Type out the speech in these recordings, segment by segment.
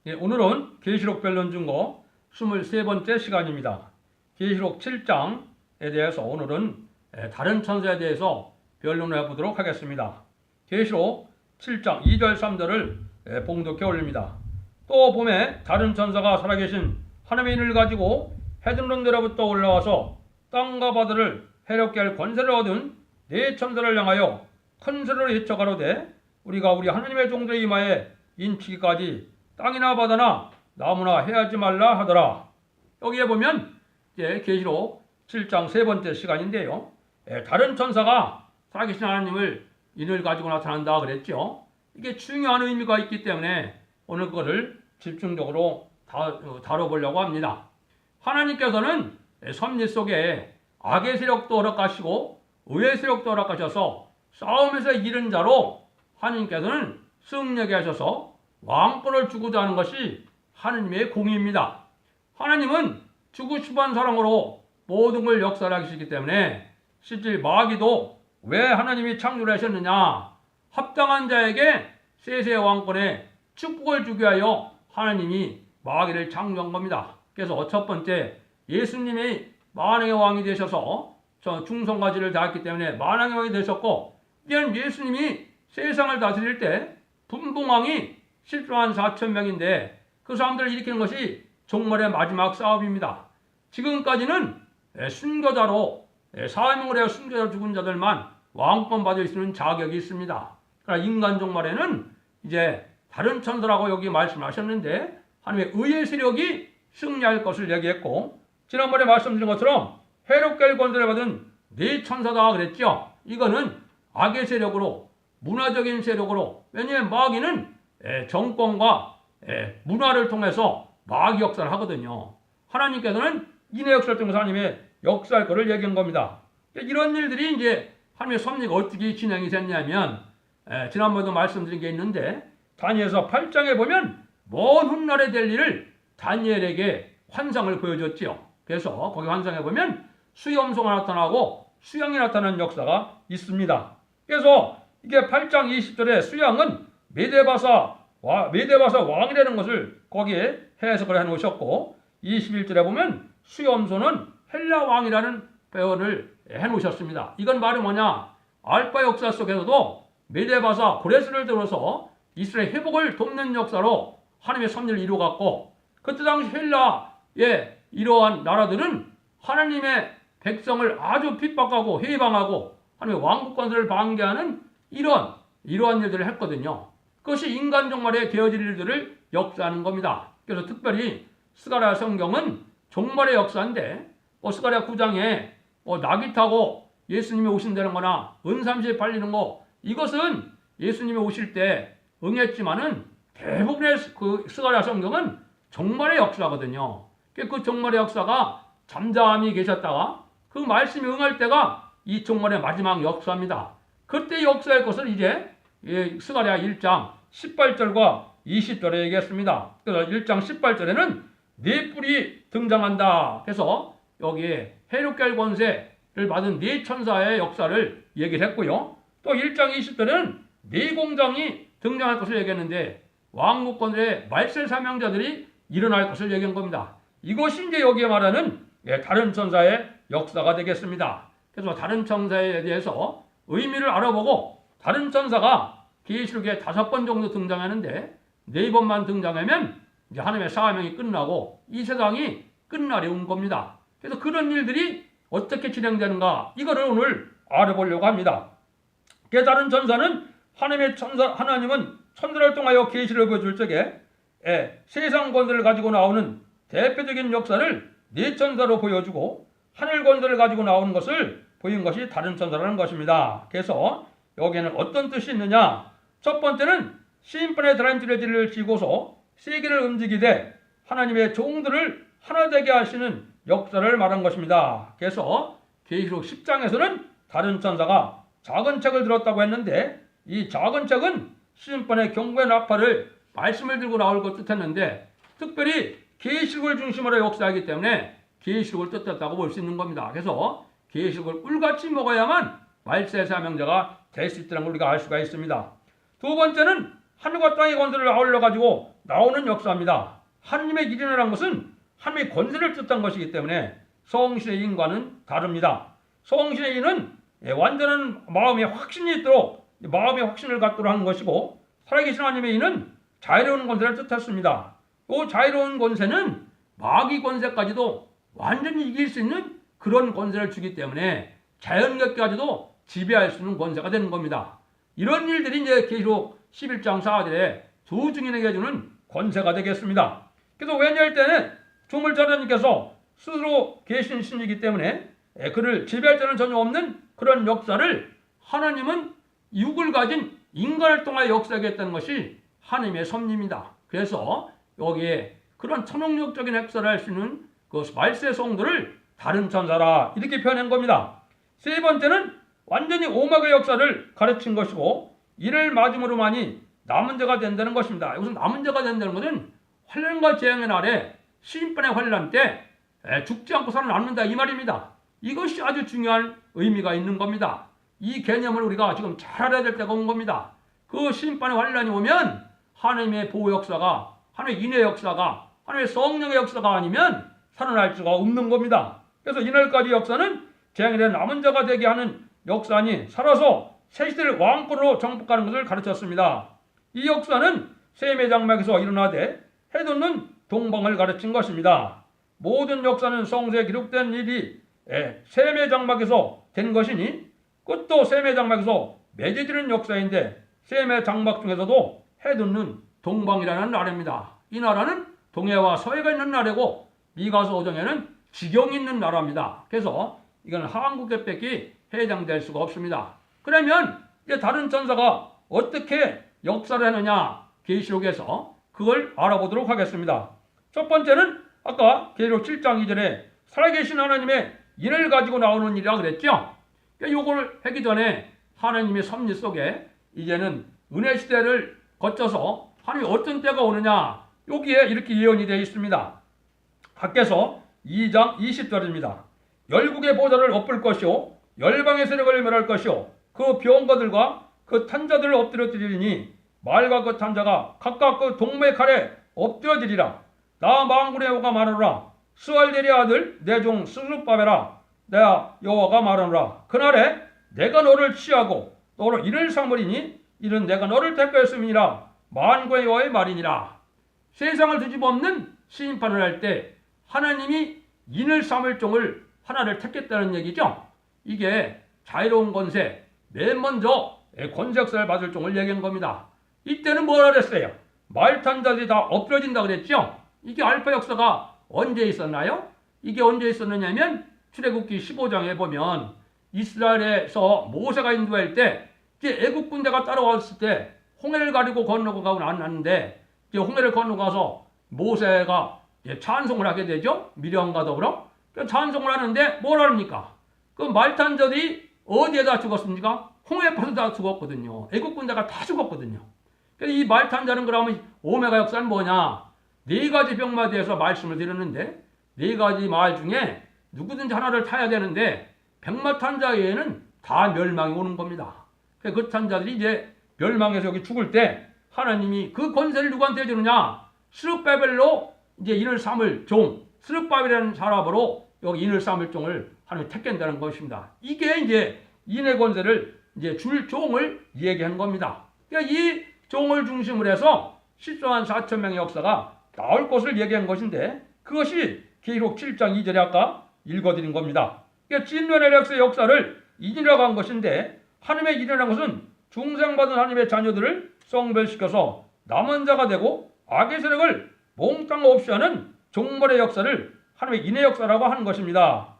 예, 오늘은 계시록 변론 중거 23번째 시간입니다. 계시록 7장에 대해서 오늘은 다른 천사에 대해서 변론을 해보도록 하겠습니다. 계시록 7장 2절 3절을 봉독해 올립니다. 또 봄에 다른 천사가 살아계신 하나님의 인을 가지고 헤드론들로부터 올라와서 땅과 바다를 해롭게 할 권세를 얻은 네 천사를 향하여 큰 소리로 외쳐 가로되 우리가 우리 하나님의 종들의 이마에 인치기까지 땅이나 바다나 나무나 해하지 말라 하더라. 여기에 보면 이제 계시록 7장 세 번째 시간인데요. 다른 천사가 살아계신 하나님을 인을 가지고 나타난다 그랬죠. 이게 중요한 의미가 있기 때문에 오늘 그거를 집중적으로 다뤄보려고 합니다. 하나님께서는 섭리 속에 악의 세력도 허락하시고 의의 세력도 허락하셔서 싸움에서 이긴 자로 하나님께서는 승리하게 하셔서 왕권을 주고자 하는 것이 하나님의 공의입니다. 하나님은 주고 싶은 사랑으로 모든 걸 역사하시기 때문에 실제 마귀도 왜 하나님이 창조를 하셨느냐, 합당한 자에게 세세 왕권의 축복을 주기 위하여 하나님이 마귀를 창조한 겁니다. 그래서 첫 번째 예수님이 만왕의 왕이 되셔서 충성과지를 다했기 때문에 만왕의 왕이 되셨고, 이제는 예수님이 세상을 다스릴 때 분봉왕이 10만 4천 명인데 그 사람들을 일으키는 것이 종말의 마지막 싸움입니다. 지금까지는 순교자로 사명을 해서 순교자로 죽은 자들만 왕권 받을 수 있는 자격이 있습니다. 그러나 인간 종말에는 이제 다른 천사라고 여기 말씀하셨는데 하나님의 의의 세력이 승리할 것을 얘기했고, 지난번에 말씀드린 것처럼 해롭게 할 권세를 받은 네 천사다 그랬죠. 이거는 악의 세력으로, 문화적인 세력으로, 왜냐하면 마귀는 정권과 문화를 통해서 마귀 역사를 하거든요. 하나님께서는 인의 역사를 통해서 하나님의 역사할 것을 얘기한 겁니다. 이런 일들이 이제 하나님의 섭리가 어떻게 진행이 됐냐면, 지난번에도 말씀드린 게 있는데 다니엘서 8장에 보면 먼 훗날에 될 일을 다니엘에게 환상을 보여줬지요. 그래서 거기 환상에 보면 수염소가 나타나고 수양이 나타나는 역사가 있습니다. 그래서 이게 8장 20절에 수양은 메데바사 왕이라는 것을 거기에 해석을 해놓으셨고, 21절에 보면 수염소는 헬라 왕이라는 표현을 해놓으셨습니다. 이건 말이 뭐냐? 알파 역사 속에서도 메데바사 고레스를 들어서 이스라엘 회복을 돕는 역사로 하나님의 섭리를 이루어갔고, 그때 당시 헬라의 이러한 나라들은 하나님의 백성을 아주 핍박하고 해방하고 하나님의 왕국 권세를 방기하는 이러한 일들을 했거든요. 그것이 인간 종말에 되어질 일들을 역사하는 겁니다. 그래서 특별히 스가랴 성경은 종말의 역사인데, 스가랴 9장에 나귀 타고 예수님이 오신다는 거나 은삼시에 팔리는 거, 이것은 예수님이 오실 때 응했지만은 대부분의 그 스가랴 성경은 종말의 역사거든요. 그 종말의 역사가 잠잠히 계셨다가 그 말씀이 응할 때가 이 종말의 마지막 역사입니다. 그때 역사할 것을 이제 스가랴 1장 18절과 20절에 얘기했습니다. 그래서 1장 18절에는 네 뿔이 등장한다. 그래서 여기에 해롭게 할 권세를 받은 네 천사의 역사를 얘기를 했고요. 또 1장 20절에는 네 공장이 등장할 것을 얘기했는데 왕국권의 말세 사명자들이 일어날 것을 얘기한 겁니다. 이것이 이제 여기에 말하는 다른 천사의 역사가 되겠습니다. 그래서 다른 천사에 대해서 의미를 알아보고, 다른 천사가 계시록에 5번 정도 등장하는데 4번만 등장하면 이제 하나님의 사명이 끝나고 이 세상이 끝날에 온 겁니다. 그래서 그런 일들이 어떻게 진행되는가, 이거를 오늘 알아보려고 합니다. 다른 천사는 하나님은 천사를 통하여 계시를 보여줄 적에 세상 권세를 가지고 나오는 대표적인 역사를 네 천사로 보여주고 하늘 권세를 가지고 나오는 것을 보인 것이 다른 천사라는 것입니다. 그래서 여기에는 어떤 뜻이 있느냐? 첫 번째는 심판의 다람쥐를 쥐고서 세계를 움직이되 하나님의 종들을 하나 되게 하시는 역사를 말한 것입니다. 그래서 계시록 10장에서는 다른 천사가 작은 책을 들었다고 했는데, 이 작은 책은 심판의 경고의 나팔을 말씀을 들고 나올 것 뜻했는데, 특별히 계시록을 중심으로 역사하기 때문에 계시록을 뜻했다고 볼 수 있는 겁니다. 그래서 계시록을 꿀같이 먹어야만 말세 사명자가 될 수 있다는 걸 우리가 알 수가 있습니다. 두 번째는 하늘과 땅의 권세를 아울러 가지고 나오는 역사입니다. 하느님의 일이라는 것은 하느님의 권세를 뜻한 것이기 때문에 성신의 인과는 다릅니다. 성신의 인은 완전한 마음의 확신이 있도록 마음의 확신을 갖도록 하는 것이고, 살아계신 하나님의 인은 자유로운 권세를 뜻했습니다. 그 자유로운 권세는 마귀 권세까지도 완전히 이길 수 있는 그런 권세를 주기 때문에 자연력까지도 지배할 수 있는 권세가 되는 겁니다. 이런 일들이 이제 계시록 11장 4절에 두 증인에게 주는 권세가 되겠습니다. 그래서 왜냐할 때는 조물자님께서 스스로 계신 신이기 때문에 그를 지배할 자는 전혀 없는 그런 역사를 하나님은 육을 가진 인간을 통하여 역사하겠다는 것이 하나님의 섭리입니다. 그래서 여기에 그런 천홍력적인 역사를 할 수 있는 그 말세 성도를 다른 천사라 이렇게 표현한 겁니다. 세 번째는 완전히 오막의 역사를 가르친 것이고, 이를 맞음으로만이 남은 자가 된다는 것입니다. 여기서 남은 자가 된다는 것은 환난과 재앙의 날에 심판의 환난 때 죽지 않고 살아남는다 이 말입니다. 이것이 아주 중요한 의미가 있는 겁니다. 이 개념을 우리가 지금 잘 알아야 될 때가 온 겁니다. 그 심판의 환난이 오면 하나님의 보호 역사가, 하나님의 인의 역사가, 하나님의 성령의 역사가 아니면 살아날 수가 없는 겁니다. 그래서 이날까지 역사는 재앙에 대한 남은 자가 되게 하는 역사니 살아서 새 시대를 왕권으로 정복하는 것을 가르쳤습니다. 이 역사는 셈의 장막에서 일어나되 해돋는 동방을 가르친 것입니다. 모든 역사는 성서에 기록된 일이 셈의 장막에서 된 것이니 끝도 셈의 장막에서 맺어지는 역사인데, 셈의 장막 중에서도 해돋는 동방이라는 나라입니다. 이 나라는 동해와 서해가 있는 나라고 미가서 5장에는 지경이 있는 나라입니다. 그래서 이건 한국에 뺏기 해당될 수가 없습니다. 그러면 이제 다른 천사가 어떻게 역사를 하느냐, 계시록에서 그걸 알아보도록 하겠습니다. 첫 번째는 아까 계시록 7장 2절에 살아계신 하나님의 인을 가지고 나오는 일이라고 그랬죠. 이걸 하기 전에 하나님의 섭리 속에 이제는 은혜 시대를 거쳐서 하나님이 어떤 때가 오느냐, 여기에 이렇게 예언이 되어 있습니다. 밖에서 2장 20절입니다. 열국의 보좌를 엎을 것이요 열방의 세력을 멸할 것이요 그 병거들과 그 탄자들을 엎드려뜨리니 말과 그 탄자가 각각 그 동무의 칼에 엎드려지리라. 나 만군의 여호와가 말하노라. 스알데리 아들 내 종 스룹바벨아, 내가 여호와가 말하노라. 그날에 내가 너를 취하고 너로 이를 삼으리니 이는 내가 너를 택하였음이니라. 만군의 여호와의 말이니라. 세상을 뒤집어엎는 심판을 할 때 하나님이 인을 삼을 종을 하나를 택했다는 얘기죠. 이게 자유로운 권세, 맨 먼저 권세 역사를 받을 종을 얘기한 겁니다. 이때는 뭐라 그랬어요? 말 탄 자들이 다 엎드려진다 그랬죠. 이게 알파 역사가 언제 있었나요? 이게 언제 있었느냐면 출애굽기 15장에 보면 이스라엘에서 모세가 인도할 때 이제 애국 군대가 따라왔을 때 홍해를 가리고 건너가고 나왔는데, 이제 홍해를 건너가서 모세가 찬송을 하게 되죠. 미련과 더불어 찬송을 하는데 뭐라 합니까? 그 말탄 자들이 어디에다 죽었습니까? 홍해 파서 다 죽었거든요. 애국 군대가 다 죽었거든요. 그래서 이 말탄 자는 그러면 오메가 역사는 뭐냐? 네 가지 병마에 대해서 말씀을 드렸는데, 네 가지 말 중에 누구든지 하나를 타야 되는데 백마탄자에는 다 멸망이 오는 겁니다. 그 탄자들이 이제 멸망해서 여기 죽을 때 하나님이 그 권세를 누구한테 주느냐? 스룹바벨로 이제 인을 삼을 종, 스룹바벨이라는 사람으로 여기 인을 삼을 종을 하나님이 택한다는 것입니다. 이게 이제 인의 권세를 이제 줄 종을 얘기하는 겁니다. 그러니까 이 종을 중심으로 해서 14만 4천 명의 역사가 나올 것을 얘기한 것인데, 그것이 계시록 7장 2절에 아까 읽어드린 겁니다. 그러니까 진노의 역사의 역사를 인이라고 한 것인데, 하나님의 인이라는 것은 중생받은 하나님의 자녀들을 성별시켜서 남은 자가 되고 악의 세력을 몽땅 없이 하는 종말의 역사를 하나님의 인의 역사라고 하는 것입니다.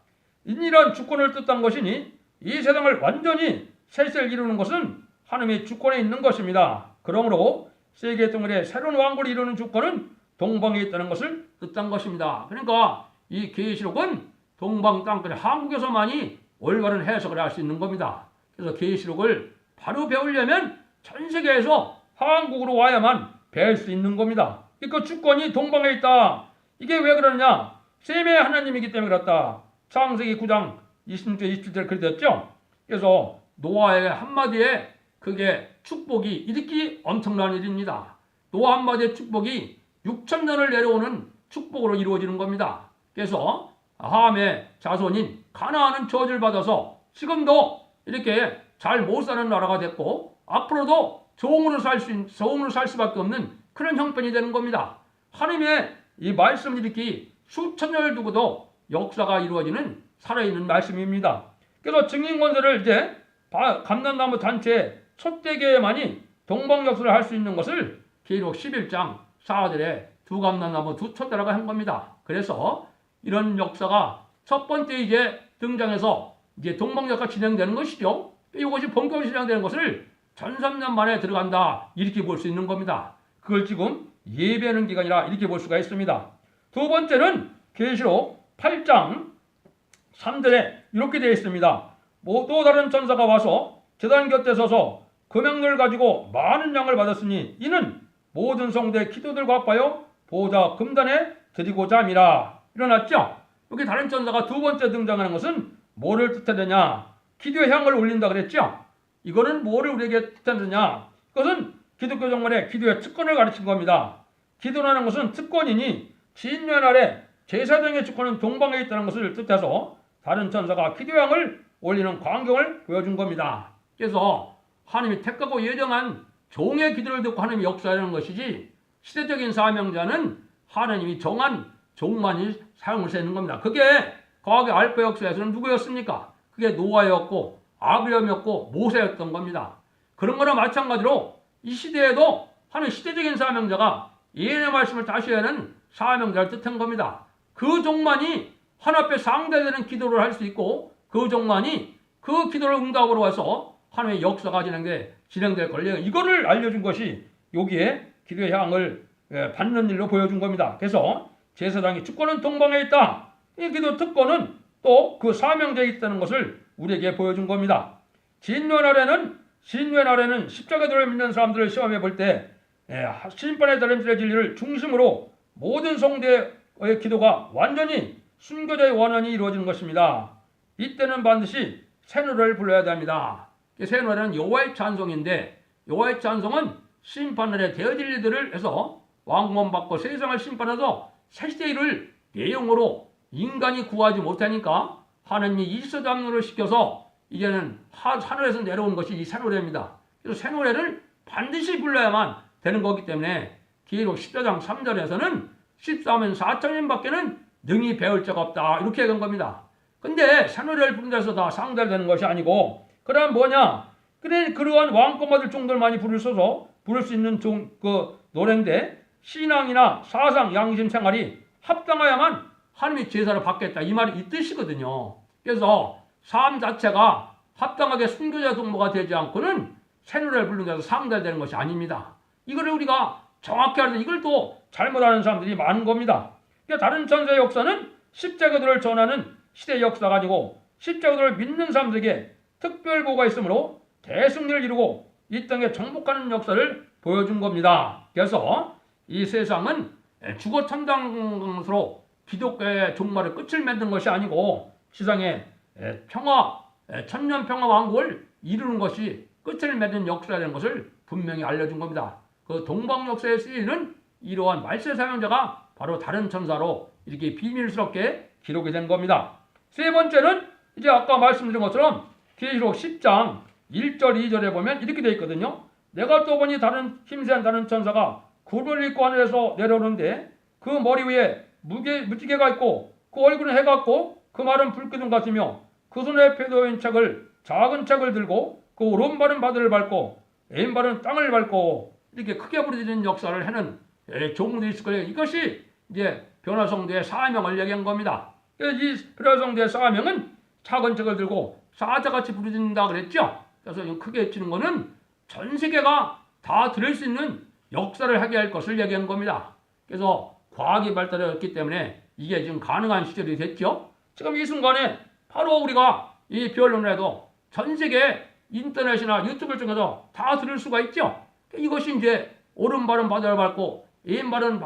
인이란 주권을 뜻한 것이니 이 세상을 완전히 세세를 이루는 것은 하나님의 주권에 있는 것입니다. 그러므로 세계 동일의 새로운 왕국을 이루는 주권은 동방에 있다는 것을 뜻한 것입니다. 그러니까 이 계시록은 동방 땅끝 한국에서만이 올바른 해석을 할 수 있는 겁니다. 그래서 계시록을 바로 배우려면 전 세계에서 한국으로 와야만 배울 수 있는 겁니다. 그 주권이 동방에 있다. 이게 왜 그러느냐? 셈의 하나님이기 때문에 그렇다. 창세기 9장 26절 27절 그랬죠. 그래서 노아의 한마디에 그게 축복이 이렇게 엄청난 일입니다. 노아 한마디의 축복이 6,000년을 내려오는 축복으로 이루어지는 겁니다. 그래서 함의 자손인 가나안은 저주를 받아서 지금도 이렇게 잘 못 사는 나라가 됐고 앞으로도 종으로 살 수밖에 없는 그런 형편이 되는 겁니다. 하나님의 이 말씀을 이렇게 수천 년을 두고도 역사가 이루어지는 살아있는 말씀입니다. 그래서 증인권세를 이제 감람나무 단체의 촛대교회만이 동방역사를 할 수 있는 것을 계시록 11장 4절에 두 감람나무 두 촛대라고 한 겁니다. 그래서 이런 역사가 첫 번째 이제 등장해서 이제 동방역사가 진행되는 것이죠. 이것이 본격적으로 진행되는 것을 1300년 만에 들어간다 이렇게 볼 수 있는 겁니다. 그걸 지금 예배하는 기간이라 이렇게 볼 수가 있습니다. 두 번째는 계시록 8장 3절에 이렇게 되어 있습니다. 또 다른 천사가 와서 제단 곁에 서서 금양을 가지고 많은 양을 받았으니 이는 모든 성도의 기도들과 합하여 보호자 금단에 드리고자 함이라. 일어났죠? 여기 다른 천사가 두 번째 등장하는 것은 뭐를 뜻하느냐? 기도의 향을 올린다 그랬죠? 이거는 뭐를 우리에게 뜻하느냐? 그것은 기독교 정말의 기도의 특권을 가르친 겁니다. 기도라는 것은 특권이니 진년 아래 제사장의 주권은 동방에 있다는 것을 뜻해서 다른 천사가 기도의 향을 올리는 광경을 보여준 겁니다. 그래서 하나님이 택하고 예정한 종의 기도를 듣고 하나님이 역사하는 것이지 시대적인 사명자는 하나님이 정한 종만이 사용을 하는 겁니다. 그게 과거의 알파 역사에서는 누구였습니까? 그게 노아였고 아브라함이었고 모세였던 겁니다. 그런 거나 마찬가지로 이 시대에도 하나님 시대적인 사명자가 예언의 말씀을 다시 하는 사명자를 뜻한 겁니다. 그 종만이 하나님 앞에 상대되는 기도를 할 수 있고 그 종만이 그 기도를 응답으로 와서 하나님의 역사가 진행될 권리 이거를 알려준 것이 여기에 기도의 향을 받는 일로 보여준 겁니다. 그래서 제사장의 주권은 동방에 있다. 이 기도 특권은 또 그 사명자에 있다는 것을 우리에게 보여준 겁니다. 진노의 날에는 십자가들을 믿는 사람들을 시험해 볼 때 심판의 다름질의 진리를 중심으로 모든 성도의 기도가 완전히 순교자의 원한이 이루어지는 것입니다. 이때는 반드시 새 노래를 불러야 됩니다. 새 노래는 여호와의 찬송인데 여호와의 찬송은 심판날에 되어질 일들을 해서 왕권 받고 세상을 심판해서 새 시대를 내용으로 인간이 구하지 못하니까 하나님이 일서담론을 시켜서 이제는 하늘에서 내려온 것이 이 새 노래입니다. 그래서 새 노래를 반드시 불러야만 되는 거기 때문에 계시록 14장 3절에서는 14만 4천인밖에는 능히 배울 자가 없다 이렇게 얘기한 겁니다. 근데 새 노래를 부른다 해서 다 상달되는 것이 아니고 그럼 뭐냐? 그러한 왕권 받을 종들 많이 부를 수 있는 노래인데 신앙이나 사상, 양심 생활이 합당해야만 하나님이 제사를 받겠다 이 말이 이 뜻이거든요. 그래서 삶 자체가 합당하게 순교자 동무가 되지 않고는 새 노래를 부르는 데서 상달되는 것이 아닙니다. 이거를 우리가 정확히 알아서 이걸 또 잘못하는 사람들이 많은 겁니다. 그러니까 다른 천사의 역사는 십자가들을 전하는 시대의 역사가 아니고 십자가들을 믿는 사람들에게 특별보가 있으므로 대승리를 이루고 이 땅에 정복하는 역사를 보여준 겁니다. 그래서 이 세상은 죽어 천당으로 기독교의 종말의 끝을 맺는 것이 아니고 세상에 천년 평화 왕국을 이루는 것이 끝을 맺는 역사라는 것을 분명히 알려준 겁니다. 그 동방 역사에 쓰이는 이러한 말세 사명자가 바로 다른 천사로 이렇게 비밀스럽게 기록이 된 겁니다. 세 번째는 이제 아까 말씀드린 것처럼 계시록 10장 1절 2절에 보면 이렇게 되어 있거든요. 내가 또 보니 힘세한 다른 천사가 굴을 입고 하늘에서 내려오는데 그 머리 위에 무지개가 있고 그 얼굴은 해 같고 그 말은 불기둥 같으며 그 손에 표도인 작은 책을 들고 그 오른발은 바다를 밟고 왼발은 땅을 밟고 이렇게 크게 부르짖는 역사를 하는 종들이 있을 거예요. 이것이 이제 변화성도의 사명을 얘기한 겁니다. 이 변화성도의 사명은 작은 책을 들고 사자같이 부르짖는다 그랬죠. 그래서 크게 치는 거는 전 세계가 다 들을 수 있는 역사를 하게 할 것을 얘기한 겁니다. 그래서 과학이 발달했기 때문에 이게 지금 가능한 시절이 됐죠. 지금 이 순간에 바로 우리가 이 변론에도 전 세계 인터넷이나 유튜브를 통해서 다 들을 수가 있죠. 이것이 이제 오른발은 바다를 밟고 왼발은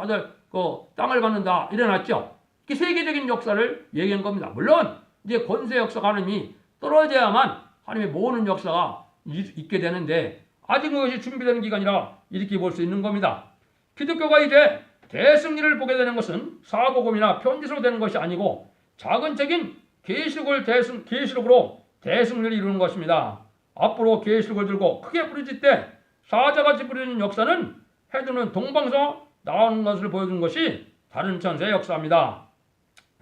땅을 밟는다 일어났죠. 이게 세계적인 역사를 얘기한 겁니다. 물론 이제 권세 역사가 하나님이 떨어져야만 하나님의 모으는 역사가 있게 되는데 아직 그것이 준비되는 기간이라 이렇게 볼 수 있는 겁니다. 기독교가 이제 대승리를 보게 되는 것은 사복음이나 편지로 되는 것이 아니고 자근적인 계시록으로 대승리를 이루는 것입니다. 앞으로 계시록을 들고 크게 부르짖 때 사자같이 부르는 역사는 해두는 동방서 나오는 것을 보여주는 것이 다른 천사의 역사입니다.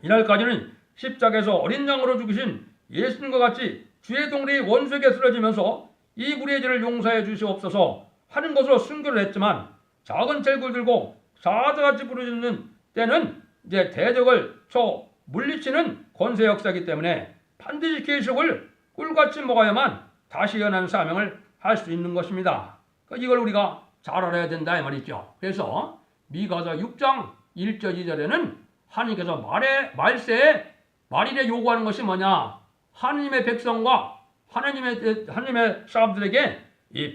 이날까지는 십자가에서 어린 양으로 죽으신 예수님과 같이 주의 동물이 원수에게 쓰러지면서 이 우리의 죄를 용서해 주시옵소서 하는 것으로 순교를 했지만 작은 젤굴 들고 사자같이 부르짖는 때는 이제 대적을 물리치는 권세 역사이기 때문에 반드시 계시록을 꿀같이 먹어야만 다시 연한 사명을 할 수 있는 것입니다. 이걸 우리가 잘 알아야 된다 이 말이죠. 그래서 미가서 6장 1절 2절에는 하나님께서 말일에 요구하는 것이 뭐냐? 하나님의 백성과 하나님의 사람들에게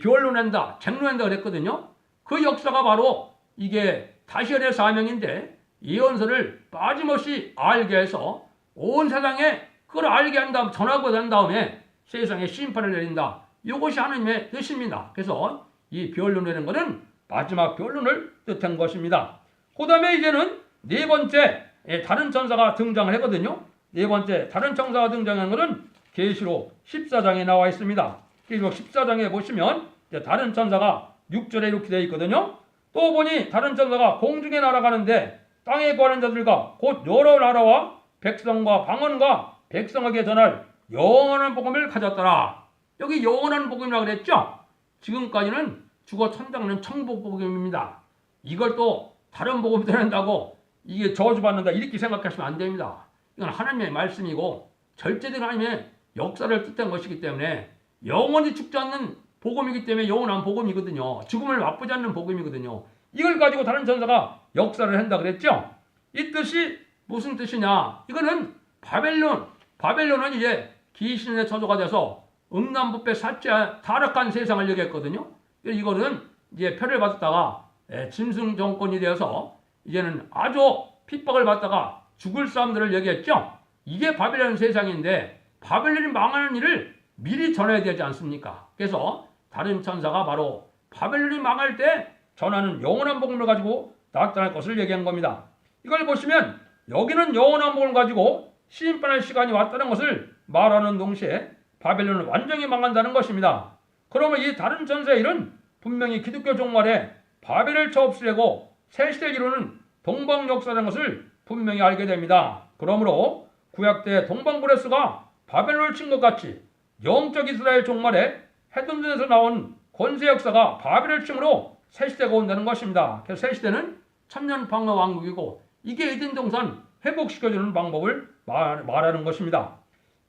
변론한다, 쟁론한다 그랬거든요. 그 역사가 바로 이게 다시 연의 사명인데 예언서를 빠짐없이 알게 해서 온 세상에 그걸 알게 한 다음 전하고 난 다음에 세상에 심판을 내린다. 이것이 하나님의 뜻입니다. 그래서 이 변론이라는 것은 마지막 변론을 뜻한 것입니다. 그 다음에 이제는 네 번째 다른 천사가 등장을 하거든요. 네 번째 다른 천사가 등장하는 것은 계시록 14장에 나와 있습니다. 계시록 14장에 보시면 다른 천사가 6절에 이렇게 되어 있거든요. 또 보니 다른 천사가 공중에 날아가는데 땅에 거하는 자들과 곧 여러 나라와 백성과 방언과 백성에게 전할 영원한 복음을 가졌더라. 여기 영원한 복음이라고 그랬죠? 지금까지는 죽어 천당하는 천국 복음입니다. 이걸 또 다른 복음이 되는다고 이게 저주받는다 이렇게 생각하시면 안 됩니다. 이건 하나님의 말씀이고 절대적인 하나님의 역사를 뜻한 것이기 때문에 영원히 죽지 않는 복음이기 때문에 영원한 복음이거든요. 죽음을 맛보지 않는 복음이거든요. 이걸 가지고 다른 천사가 역사를 한다 그랬죠? 이 뜻이 무슨 뜻이냐? 이거는 바벨론은 이제 귀신의 처소가 돼서 음란부패 사체 타락한 세상을 얘기했거든요. 이거는 이제 표를 받았다가 짐승 정권이 되어서 이제는 아주 핍박을 받다가 죽을 사람들을 얘기했죠. 이게 바벨론 세상인데 바벨론이 망하는 일을 미리 전해야 되지 않습니까? 그래서 다른 천사가 바로 바벨론이 망할 때 전하는 영원한 복음을 가지고 나타날 것을 얘기한 겁니다. 이걸 보시면 여기는 영원한 복음을 가지고 심판할 시간이 왔다는 것을 말하는 동시에 바벨론은 완전히 망한다는 것입니다. 그러면 이 다른 천사의 일은 분명히 기독교 종말에 바벨을 처없애고 새 시대를 이루는 동방 역사라는 것을 분명히 알게 됩니다. 그러므로 구약 때 동방브레스가 바벨론을 친 것 같이 영적 이스라엘 종말에 해동전에서 나온 권세 역사가 바벨을 침으로 새 시대가 온다는 것입니다. 그래서 새 시대는 천년 방어 왕국이고 이게 에덴 동산 회복시켜주는 방법을 말하는 것입니다.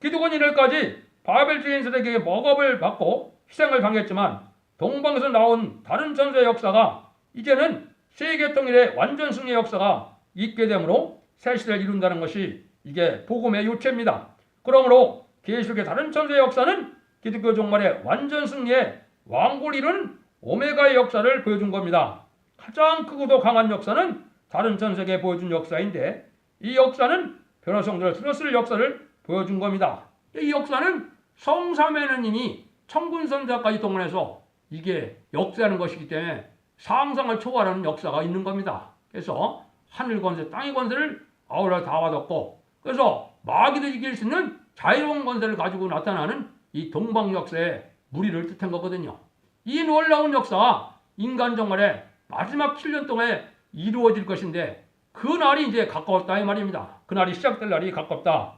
기독은 이날까지 바벨 주인들에게 먹업을 받고 희생을 당했지만 동방에서 나온 다른 천사의 역사가 이제는 세계 통일의 완전 승리의 역사가 있게 되므로 새 시대를 이룬다는 것이 이게 복음의 요체입니다. 그러므로 계시록의 다른 천사의 역사는 기독교 종말의 완전 승리의 왕국을 이룬 오메가의 역사를 보여준 겁니다. 가장 크고도 강한 역사는 다른 천사에게 보여준 역사인데 이 역사는 변호성들을 들었을 역사를 보여준 겁니다. 이 역사는 성삼위 하나님이 천군선자까지 동원해서 이게 역사하는 것이기 때문에 상상을 초월하는 역사가 있는 겁니다. 그래서 하늘 권세, 땅의 권세를 아우러 다 받았고 그래서 마귀도 이길 수 있는 자유로운 권세를 가지고 나타나는 이 동방 역사의 무리를 뜻한 거거든요. 이 놀라운 역사가 인간 종말에 마지막 7년 동안에 이루어질 것인데 그 날이 이제 가까웠다 이 말입니다. 그 날이 시작될 날이 가깝다.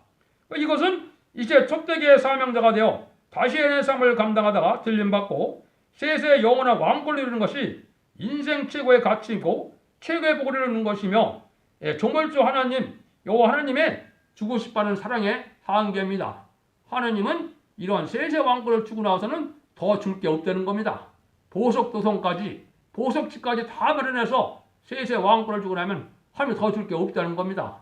이것은 이제 촛대기의 사명자가 되어 다시 연의 삶을 감당하다가 들림받고 세세의 영원한 왕권을 이루는 것이 인생 최고의 가치이고 최고의 복을 이루는 것이며 조물주 하나님, 여호와 하나님의 주고 싶어하는 사랑의 한계입니다. 하나님은 이런 세세 왕권을 주고 나서는 더 줄 게 없다는 겁니다. 보석도성까지 보석지까지 다 마련해서 세세 왕권을 주고 나면 하나님이 더 줄 게 없다는 겁니다.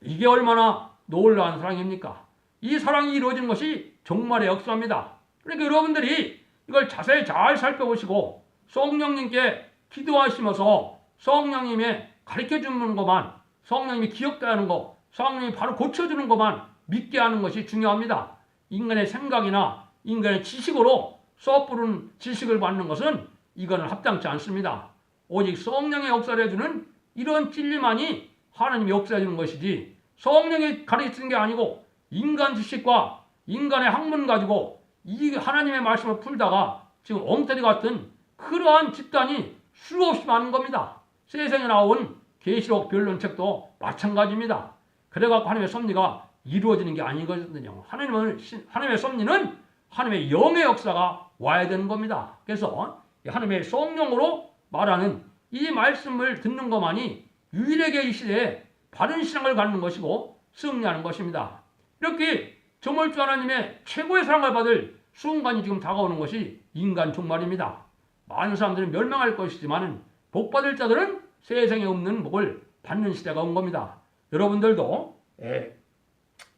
이게 얼마나 놀라운 사랑입니까? 이 사랑이 이루어지는 것이 종말의 역사입니다. 그러니까 여러분들이 이걸 자세히 잘 살펴보시고 성령님께 기도하시면서 성령님의 가르쳐주는 것만, 성령님이 기억게 하는 것, 성령님이 바로 고쳐주는 것만 믿게 하는 것이 중요합니다. 인간의 생각이나 인간의 지식으로 섣부른 지식을 받는 것은 이거는 합당치 않습니다. 오직 성령의 역사를 해주는 이런 진리만이 하나님이 역사해 주는 것이지 성령이 가르치는 게 아니고 인간 지식과 인간의 학문 가지고 이 하나님의 말씀을 풀다가 지금 엉터리 같은 그러한 집단이 수없이 많은 겁니다. 세상에 나온 계시록 변론책도 마찬가지입니다. 그래갖고 하나님의 섭리가 이루어지는 게 아니거든요. 하나님의 섭리는 하나님의 영의 역사가 와야 되는 겁니다. 그래서 하나님의 성령으로 말하는 이 말씀을 듣는 것만이 유일하게 이 시대에 바른 신앙을 갖는 것이고 승리하는 것입니다. 이렇게 저물주 하나님의 최고의 사랑을 받을 순간이 지금 다가오는 것이 인간 종말입니다. 많은 사람들은 멸망할 것이지만 복받을 자들은 세상에 없는 복을 받는 시대가 온 겁니다. 여러분들도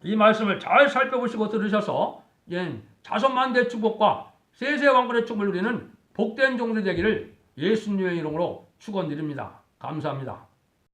이 말씀을 잘 살펴보시고 들으셔서 자손만대 축복과 세세왕권의 축복을 누리는 복된 종들이 되기를 예수님의 이름으로 축원드립니다. 감사합니다.